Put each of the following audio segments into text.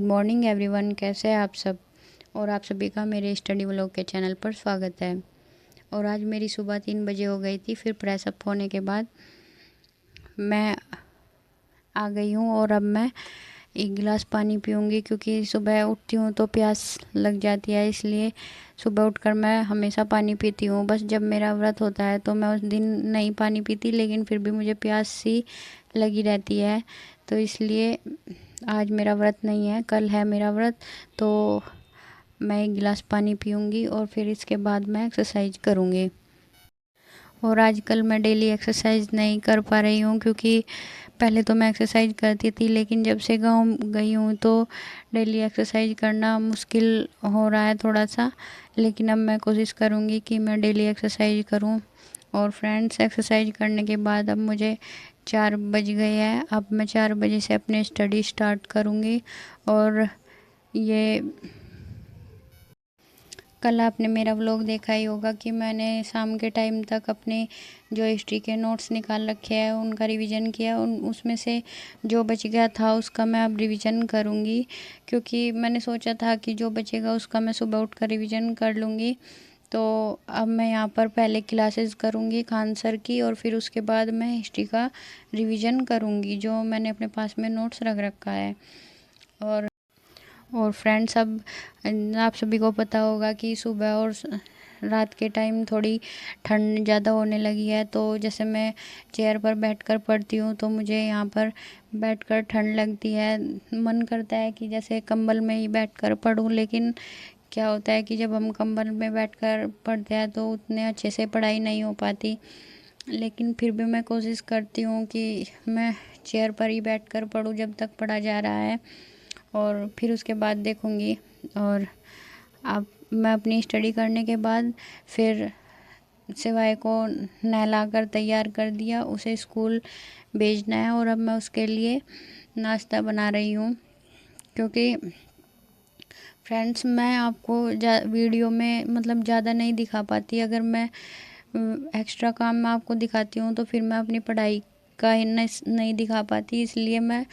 Morning everyone, कैसे हैं आप सब। और आप सभी का मेरे स्टडी व्लॉग के चैनल पर स्वागत है। और आज मेरी सुबह 3 बजे हो गई थी। फिर प्रेस अप होने के बाद मैं आ गई हूँ और अब मैं एक गिलास पानी पीऊँगी, क्योंकि सुबह उठती हूँ तो प्यास लग जाती है। इसलिए सुबह उठकर मैं हमेशा पानी पीती हूँ। बस जब मेरा व्रत होता है तो मैं उस दिन नहीं पानी पीती, लेकिन फिर भी मुझे प्यास सी लगी रहती है। तो इसलिए आज मेरा व्रत नहीं है, कल है मेरा व्रत। तो मैं एक गिलास पानी पीऊँगी और फिर इसके बाद मैं एक्सरसाइज करूँगी। और आजकल मैं डेली एक्सरसाइज नहीं कर पा रही हूँ, क्योंकि पहले तो मैं एक्सरसाइज करती थी, लेकिन जब से गांव गई हूँ तो डेली एक्सरसाइज करना मुश्किल हो रहा है थोड़ा सा। लेकिन अब मैं कोशिश करूँगी कि मैं डेली एक्सरसाइज करूँ। और फ्रेंड्स, एक्सरसाइज करने के बाद अब मुझे 4 बज गए हैं। अब मैं 4 बजे से अपनी स्टडी स्टार्ट करूँगी। और ये कल आपने मेरा व्लॉग देखा ही होगा कि मैंने शाम के टाइम तक अपने जो हिस्ट्री के नोट्स निकाल रखे हैं उनका रिवीजन किया। उसमें से जो बच गया था उसका मैं अब रिवीजन करूँगी, क्योंकि मैंने सोचा था कि जो बचेगा उसका मैं सुबह उठकर रिवीजन कर लूँगी। तो अब मैं यहाँ पर पहले क्लासेस करूँगी खान सर की, और फिर उसके बाद मैं हिस्ट्री का रिवीजन करूँगी जो मैंने अपने पास में नोट्स रख रखा है। और फ्रेंड्स, अब आप सभी को पता होगा कि सुबह और रात के टाइम थोड़ी ठंड ज़्यादा होने लगी है। तो जैसे मैं चेयर पर बैठकर पढ़ती हूँ तो मुझे यहाँ पर बैठकर ठंड लगती है। मन करता है कि जैसे कंबल में ही बैठकर पढूं, लेकिन क्या होता है कि जब हम कंबल में बैठकर पढ़ते हैं तो उतने अच्छे से पढ़ाई नहीं हो पाती। लेकिन फिर भी मैं कोशिश करती हूँ कि मैं चेयर पर ही बैठकर पढूं जब तक पढ़ा जा रहा है, और फिर उसके बाद देखूँगी। और अब मैं अपनी स्टडी करने के बाद फिर सिवाय को नहलाकर तैयार कर दिया, उसे स्कूल भेजना है। और अब मैं उसके लिए नाश्ता बना रही हूँ, क्योंकि फ्रेंड्स मैं आपको वीडियो में मतलब ज़्यादा नहीं दिखा पाती। अगर मैं एक्स्ट्रा काम मैं आपको दिखाती हूँ तो फिर मैं अपनी पढ़ाई का ही नहीं दिखा पाती। इसलिए मैं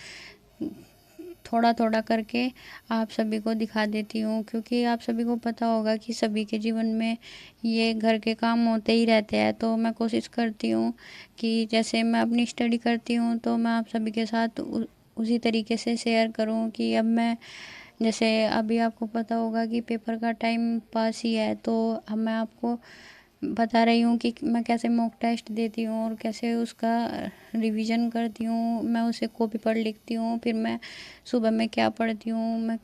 थोड़ा थोड़ा करके आप सभी को दिखा देती हूँ, क्योंकि आप सभी को पता होगा कि सभी के जीवन में ये घर के काम होते ही रहते हैं। तो मैं कोशिश करती हूँ कि जैसे मैं अपनी स्टडी करती हूँ तो मैं आप सभी के साथ उसी तरीके से शेयर करूँ। कि अब मैं जैसे अभी आपको पता होगा कि पेपर का टाइम पास ही है, तो अब मैं आपको बता रही हूँ कि मैं कैसे मॉक टेस्ट देती हूँ और कैसे उसका रिवीजन करती हूँ। मैं उसे कॉपी पर लिखती हूँ, फिर मैं सुबह में क्या पढ़ती हूँ, मैं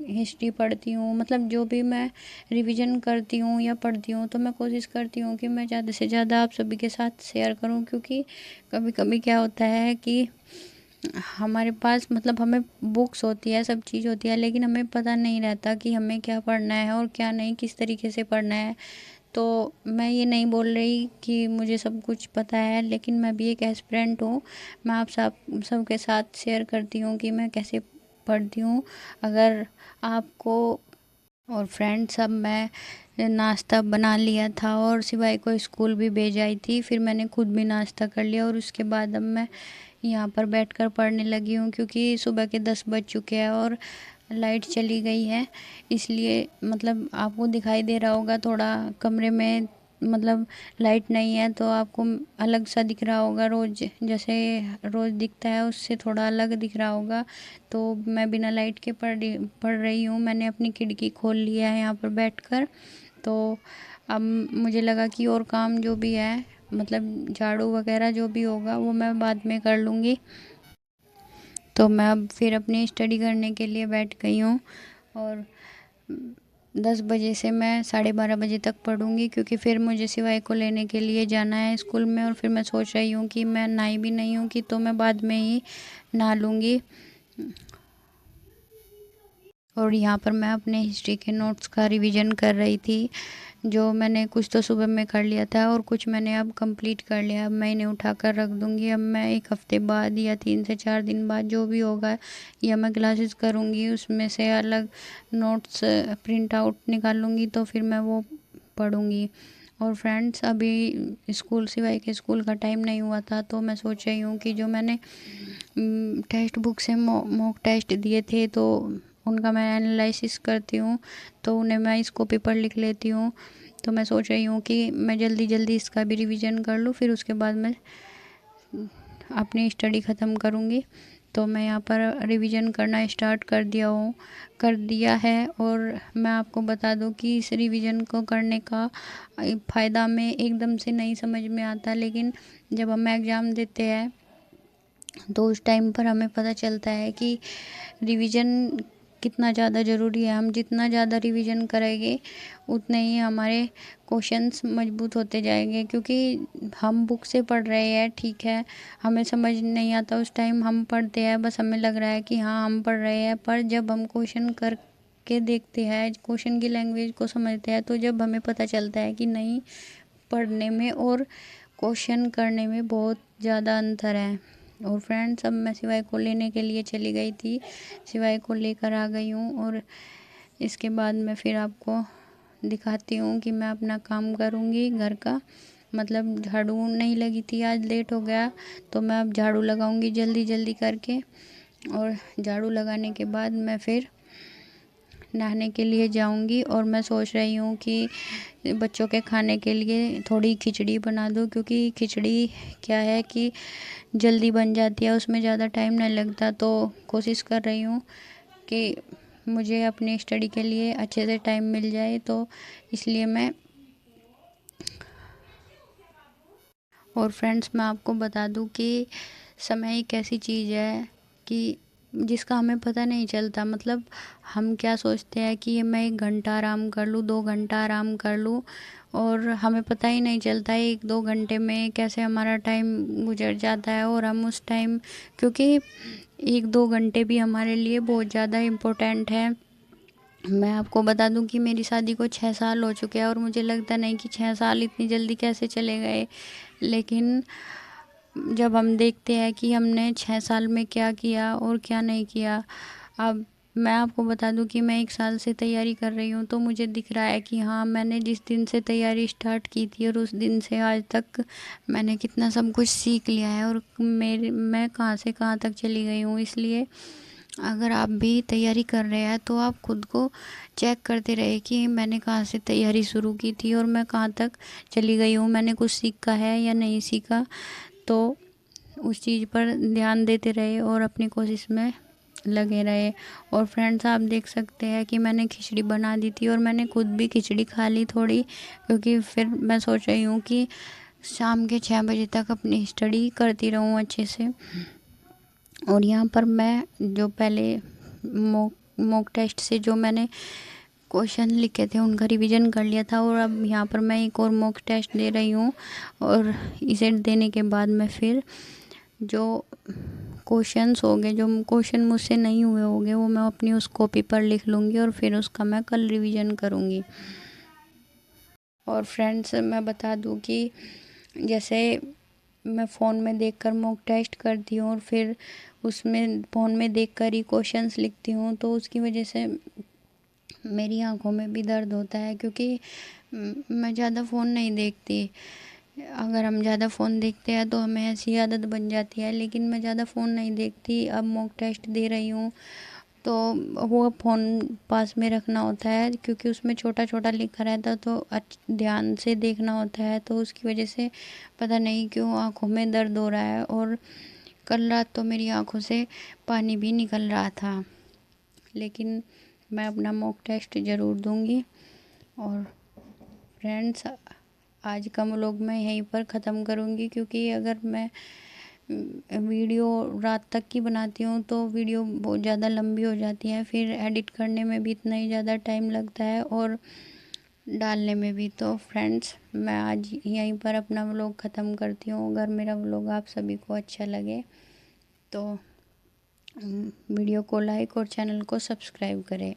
हिस्ट्री पढ़ती हूँ। मतलब जो भी मैं रिवीजन करती हूँ या पढ़ती हूँ तो मैं कोशिश करती हूँ कि मैं ज़्यादा से ज़्यादा आप सभी के साथ शेयर करूँ। क्योंकि कभी कभी क्या होता है कि हमारे पास मतलब हमें बुक्स होती है, सब चीज़ होती है, लेकिन हमें पता नहीं रहता कि हमें क्या पढ़ना है और क्या नहीं, किस तरीके से पढ़ना है। तो मैं ये नहीं बोल रही कि मुझे सब कुछ पता है, लेकिन मैं भी एक एस्पिरेंट हूँ। मैं आप सबके साथ शेयर करती हूँ कि मैं कैसे पढ़ती हूँ। अगर आपको और फ्रेंड्स, अब मैं नाश्ता बना लिया था और सिवाय को स्कूल भी भेज आई थी। फिर मैंने खुद भी नाश्ता कर लिया और उसके बाद अब मैं यहाँ पर बैठकर पढ़ने लगी हूँ, क्योंकि सुबह के 10 बज चुके हैं और लाइट चली गई है। इसलिए मतलब आपको दिखाई दे रहा होगा थोड़ा कमरे में, मतलब लाइट नहीं है तो आपको अलग सा दिख रहा होगा। रोज़ जैसे रोज़ दिखता है उससे थोड़ा अलग दिख रहा होगा। तो मैं बिना लाइट के पढ़ रही हूँ। मैंने अपनी खिड़की खोल लिया है यहाँ पर बैठकर। तो अब मुझे लगा कि और काम जो भी है, मतलब झाड़ू वगैरह जो भी होगा वो मैं बाद में कर लूँगी। तो मैं अब फिर अपनी स्टडी करने के लिए बैठ गई हूँ। और 10 बजे से मैं 12:30 बजे तक पढ़ूँगी, क्योंकि फिर मुझे सिवाय को लेने के लिए जाना है स्कूल में। और फिर मैं सोच रही हूँ कि मैं नहाई भी नहीं हूँ कि तो मैं बाद में ही नहा लूँगी। और यहाँ पर मैं अपने हिस्ट्री के नोट्स का रिवीजन कर रही थी, जो मैंने कुछ तो सुबह में कर लिया था और कुछ मैंने अब कंप्लीट कर लिया। अब मैं इन्हें उठा कर रख दूँगी। अब मैं 1 हफ़्ते बाद या 3 से 4 दिन बाद जो भी होगा, या मैं क्लासेस करूँगी उसमें से अलग नोट्स प्रिंट आउट निकालूँगी, तो फिर मैं वो पढ़ूँगी। और फ्रेंड्स, अभी स्कूल सिवाय के स्कूल का टाइम नहीं हुआ था, तो मैं सोच रही हूँ कि जो मैंने टेक्स्ट बुक से मॉक टेस्ट दिए थे तो उनका मैं एनालिसिस करती हूँ, तो उन्हें मैं इसको पेपर लिख लेती हूँ। तो मैं सोच रही हूँ कि मैं जल्दी जल्दी इसका भी रिवीजन कर लूँ, फिर उसके बाद मैं अपनी स्टडी ख़त्म करूँगी। तो मैं यहाँ पर रिवीजन करना स्टार्ट कर दिया है। और मैं आपको बता दूँ कि इस रिवीजन को करने का फ़ायदा में एकदम से नहीं समझ में आता, लेकिन जब हम एग्ज़ाम देते हैं तो उस टाइम पर हमें पता चलता है कि रिवीजन कितना ज़्यादा ज़रूरी है। हम जितना ज़्यादा रिवीजन करेंगे उतने ही हमारे क्वेश्चंस मजबूत होते जाएंगे, क्योंकि हम बुक से पढ़ रहे हैं, ठीक है, हमें समझ नहीं आता उस टाइम, हम पढ़ते हैं, बस हमें लग रहा है कि हाँ हम पढ़ रहे हैं, पर जब हम क्वेश्चन करके देखते हैं, क्वेश्चन की लैंग्वेज को समझते हैं, तो जब हमें पता चलता है कि नहीं, पढ़ने में और क्वेश्चन करने में बहुत ज़्यादा अंतर है। और फ्रेंड्स, अब मैं सिवाय को लेने के लिए चली गई थी, सिवाय को लेकर आ गई हूँ। और इसके बाद मैं फिर आपको दिखाती हूँ कि मैं अपना काम करूँगी घर का। मतलब झाड़ू नहीं लगी थी, आज लेट हो गया, तो मैं अब झाड़ू लगाऊँगी जल्दी जल्दी करके। और झाड़ू लगाने के बाद मैं फिर नहाने के लिए जाऊंगी। और मैं सोच रही हूँ कि बच्चों के खाने के लिए थोड़ी खिचड़ी बना दूँ, क्योंकि खिचड़ी क्या है कि जल्दी बन जाती है, उसमें ज़्यादा टाइम नहीं लगता। तो कोशिश कर रही हूँ कि मुझे अपनी स्टडी के लिए अच्छे से टाइम मिल जाए, तो इसलिए मैं। और फ्रेंड्स, मैं आपको बता दूं कि समय एक ऐसी चीज़ है कि जिसका हमें पता नहीं चलता। मतलब हम क्या सोचते हैं कि ये मैं 1 घंटा आराम कर लूँ, 2 घंटा आराम कर लूँ, और हमें पता ही नहीं चलता है 1-2 घंटे में कैसे हमारा टाइम गुजर जाता है। और हम उस टाइम, क्योंकि 1-2 घंटे भी हमारे लिए बहुत ज़्यादा इम्पोर्टेंट है। मैं आपको बता दूं कि मेरी शादी को 6 साल हो चुके हैं, और मुझे लगता नहीं कि 6 साल इतनी जल्दी कैसे चले गए। लेकिन जब हम देखते हैं कि हमने 6 साल में क्या किया और क्या नहीं किया। अब मैं आपको बता दूं कि मैं 1 साल से तैयारी कर रही हूं, तो मुझे दिख रहा है कि हाँ, मैंने जिस दिन से तैयारी स्टार्ट की थी और उस दिन से आज तक मैंने कितना सब कुछ सीख लिया है, और मैं कहाँ से कहाँ तक चली गई हूँ। इसलिए अगर आप भी तैयारी कर रहे हैं तो आप खुद को चेक करते रहे कि मैंने कहाँ से तैयारी शुरू की थी और मैं कहाँ तक चली गई हूँ, मैंने कुछ सीखा है या नहीं सीखा। तो उस चीज़ पर ध्यान देते रहे और अपनी कोशिश में लगे रहे। और फ्रेंड्स, आप देख सकते हैं कि मैंने खिचड़ी बना दी थी, और मैंने खुद भी खिचड़ी खा ली थोड़ी, क्योंकि फिर मैं सोच रही हूँ कि शाम के 6 बजे तक अपनी स्टडी करती रहूँ अच्छे से। और यहाँ पर मैं जो पहले मॉक टेस्ट से जो मैंने क्वेश्चन लिखे थे उनका रिवीजन कर लिया था, और अब यहाँ पर मैं एक और मॉक टेस्ट दे रही हूँ। और इसे देने के बाद मैं फिर जो क्वेश्चंस होंगे, जो क्वेश्चन मुझसे नहीं हुए होंगे, वो मैं अपनी उस कॉपी पर लिख लूँगी, और फिर उसका मैं कल रिवीजन करूँगी। और फ्रेंड्स, मैं बता दूँ कि जैसे मैं फ़ोन में देखकर मॉक टेस्ट करती हूँ और फिर उसमें फ़ोन में देखकर ही क्वेश्चंस लिखती हूँ, तो उसकी वजह से मेरी आंखों में भी दर्द होता है, क्योंकि मैं ज़्यादा फ़ोन नहीं देखती। अगर हम ज़्यादा फ़ोन देखते हैं तो हमें ऐसी आदत बन जाती है, लेकिन मैं ज़्यादा फ़ोन नहीं देखती। अब मॉक टेस्ट दे रही हूँ तो वो फ़ोन पास में रखना होता है, क्योंकि उसमें छोटा छोटा लिखा रहता है, तो ध्यान से देखना होता है। तो उसकी वजह से पता नहीं क्यों आँखों में दर्द हो रहा है, और कल रात तो मेरी आँखों से पानी भी निकल रहा था। लेकिन मैं अपना मॉक टेस्ट ज़रूर दूँगी। और फ्रेंड्स, आज का व्लॉग मैं यहीं पर ख़त्म करूँगी, क्योंकि अगर मैं वीडियो रात तक की बनाती हूँ तो वीडियो बहुत ज़्यादा लंबी हो जाती है, फिर एडिट करने में भी इतना ही ज़्यादा टाइम लगता है और डालने में भी। तो फ्रेंड्स, मैं आज यहीं पर अपना व्लॉग ख़त्म करती हूँ। अगर मेरा व्लॉग आप सभी को अच्छा लगे तो वीडियो को लाइक और चैनल को सब्सक्राइब करें।